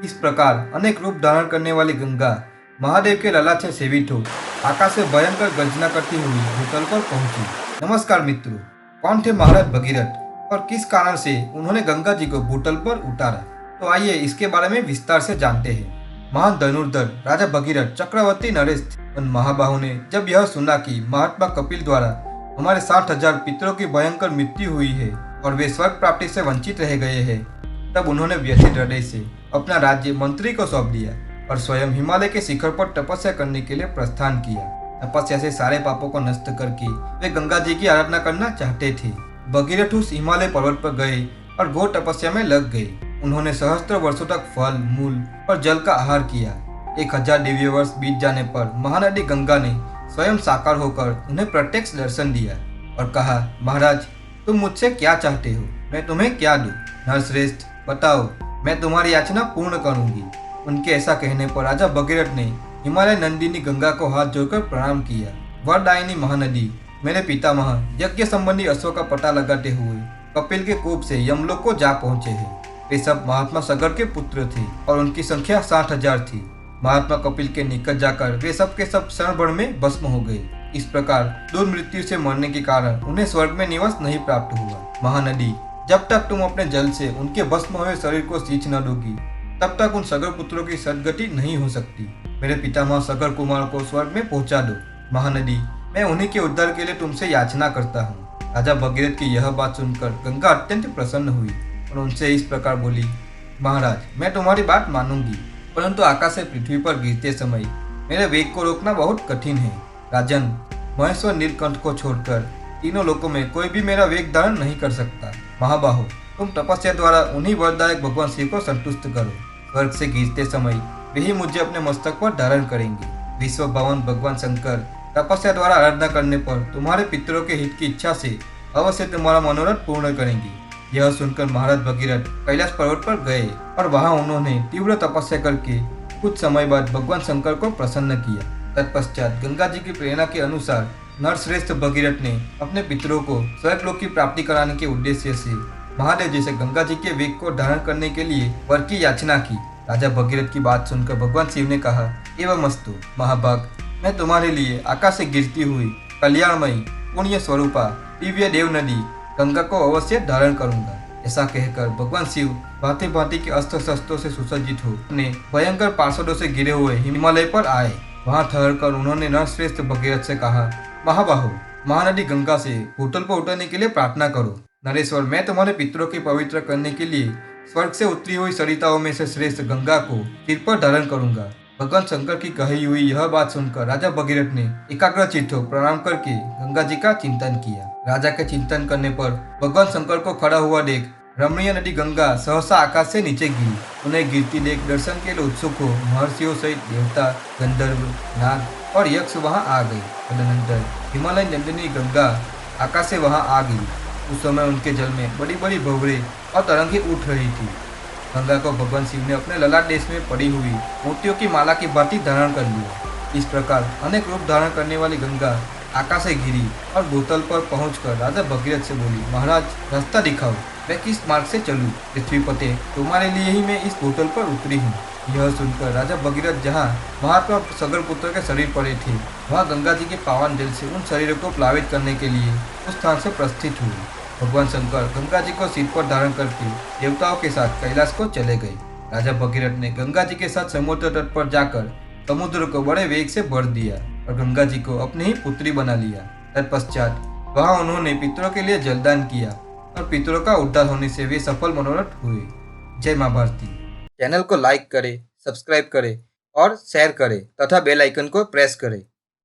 इस प्रकार अनेक रूप धारण करने वाली गंगा महादेव के ललाट से सेवित हो आकाश से भयंकर गर्जना करती हुई भूतल पर पहुंची। नमस्कार मित्रों, कौन थे महाराज भगीरथ और किस कारण से उन्होंने गंगा जी को भूतल पर उतारा? तो आइए इसके बारे में विस्तार से जानते हैं। महान धनुर्धर राजा भगीरथ चक्रवर्ती नरेश उन महाबाहु ने जब यह सुना कि महात्मा कपिल द्वारा हमारे 60,000 पितरों की भयंकर मृत्यु हुई है और वे स्वर्ग प्राप्ति से वंचित रह गए हैं, तब उन्होंने व्यथित हृदय से अपना राज्य मंत्री को सौंप दिया और स्वयं हिमालय के शिखर पर तपस्या करने के लिए प्रस्थान किया। तपस्या से सारे पापों को नष्ट करके वे गंगा जी की आराधना करना चाहते थे। भगीरथ उस हिमालय पर्वत पर गए और घोर तपस्या में लग गए। उन्होंने सहस्त्र वर्षों तक फल, मूल और जल का आहार किया। 1000 दिव्य वर्ष बीत जाने पर महानदी गंगा ने स्वयं साकार होकर उन्हें प्रत्यक्ष दर्शन दिया और कहा, महाराज तुम मुझसे क्या चाहते हो, मैं तुम्हें क्या दूं? नरश्रेष्ठ बताओ, मैं तुम्हारी याचना पूर्ण करूंगी। उनके ऐसा कहने पर राजा भगीरथ ने हिमालय नंदिनी गंगा को हाथ जोड़कर प्रणाम किया। वरदायिनी महानदी, मेरे पितामह यज्ञ संबंधी अश्व का पता लगाते हुए कपिल के कूप से यमलोक को जा पहुंचे हैं। वे सब महात्मा सगर के पुत्र थे और उनकी संख्या 60,000 थी। महात्मा कपिल के निकट जाकर वे सब के सब क्षण भर में भस्म हो गए। इस प्रकार दुर्मृत्यु से मरने के कारण उन्हें स्वर्ग में निवास नहीं प्राप्त हुआ। महानदी, जब तक तुम अपने जल से उनके भस्म हुए शरीर को सींच न दोगी, तब तक उन सगर पुत्रों की सदगति नहीं हो सकती। मेरे पितामह सगर कुमार को स्वर्ग में पहुंचा दो। महानदी, मैं उन्हीं के उद्धार के लिए तुमसे याचना करता हूँ। राजा भगीरथ की यह बात सुनकर गंगा अत्यंत प्रसन्न हुई और उनसे इस प्रकार बोली, महाराज मैं तुम्हारी बात मानूंगी, परंतु आकाश से पृथ्वी पर गिरते समय मेरे वेग को रोकना बहुत कठिन है। राजन, महेश्वर नीलकंठ को छोड़कर तीनों लोकों में कोई भी मेरा वेग धारण नहीं कर सकता। महाबाहो, तुम तपस्या द्वारा उन्हीं वरदायक भगवान शिव को संतुष्ट करो। स्वर्ग से गिरते समय वे ही मुझे अपने मस्तक पर धारण करेंगे। विश्व भवन भगवान शंकर तपस्या द्वारा आराधना करने पर तुम्हारे पितरों के हित की इच्छा से अवश्य तुम्हारा मनोरथ पूर्ण करेंगे। यह सुनकर महाराज भगीरथ कैलाश पर्वत पर गए और वहां उन्होंने तीव्र तपस्या करके कुछ समय बाद भगवान शंकर को प्रसन्न किया। तत्पश्चात गंगा जी की प्रेरणा के अनुसार नरश्रेष्ठ भगीरथ ने अपने पितरों को स्वर्गलोक की प्राप्ति कराने के उद्देश्य से महादेव जैसे गंगा जी के वेग को धारण करने के लिए वर की याचना की। राजा भगीरथ की बात सुनकर भगवान शिव ने कहा, एवमस्तु महाभाग, मैं तुम्हारे लिए आकाश से गिरती हुई कल्याणमयी पुण्य स्वरूपा दिव्य देव नदी गंगा को अवश्य धारण करूंगा। ऐसा कहकर भगवान शिव भांति भांति के अस्त्र शस्त्रों से सुसज्जित हो अपने भयंकर पार्षदों से गिरे हुए हिमालय पर आए। वहां ठहरकर उन्होंने नरश्रेष्ठ भगीरथ से कहा, महाबाहो, महानदी गंगा से भूतल पर उतरने के लिए प्रार्थना करो। नरेश्वर, मैं तुम्हारे पितरों की पवित्र करने के लिए स्वर्ग से उतरी हुई सरिताओं में से श्रेष्ठ गंगा को सिर पर धारण करूंगा। भगवान शंकर की कही हुई यह बात सुनकर राजा भगीरथ ने एकाग्र चित्त हो प्रणाम करके गंगा जी का चिंतन किया। राजा के चिंतन करने पर भगवान शंकर को खड़ा हुआ देख रमणीय नदी गंगा सहसा आकाश से नीचे गिरी। उन्हें गिरती देख दर्शन के लिए उत्सुक हो महर्षियों सहित देवता, गंधर्व, नाग और यक्ष वहां आ गए। तदनंतर हिमालय नंदिनी गंगा आकाश से वहां आ गई। उस समय उनके जल में बड़ी बड़ी भंवरे और तरंगे उठ रही थी। गंगा को भगवान शिव ने अपने ललाट देश में पड़ी हुई मोतियों की माला की भांति धारण कर लिया। इस प्रकार अनेक रूप धारण करने वाली गंगा आकाश से गिरी और भूतल पर पहुंचकर राजा भगीरथ से बोली, महाराज रास्ता दिखाओ, मैं किस मार्ग से चलूं? पृथ्वीपते, तुम्हारे लिए ही मैं इस भूतल पर उतरी हूँ। यह सुनकर राजा भगीरथ जहाँ महात्मा सगर पुत्र के शरीर पड़े थे, वहाँ गंगा जी के पावन जल से उन शरीरों को प्लावित करने के लिए उस स्थान से प्रस्थित हुए। भगवान शंकर गंगा जी को सिर पर धारण करके देवताओं के साथ कैलाश को चले गए। राजा भगीरथ ने गंगा जी के साथ समुद्र तट पर जाकर समुद्र को बड़े वेग से भर दिया और गंगा जी को अपनी ही पुत्री बना लिया। तत्पश्चात वहां उन्होंने पितरों के लिए जलदान किया और पितरों का उद्धार होने से वे सफल मनोरथ हुए। जय मां भारती। चैनल को लाइक करें, सब्सक्राइब करें और शेयर करें तथा बेल आइकन को प्रेस करें।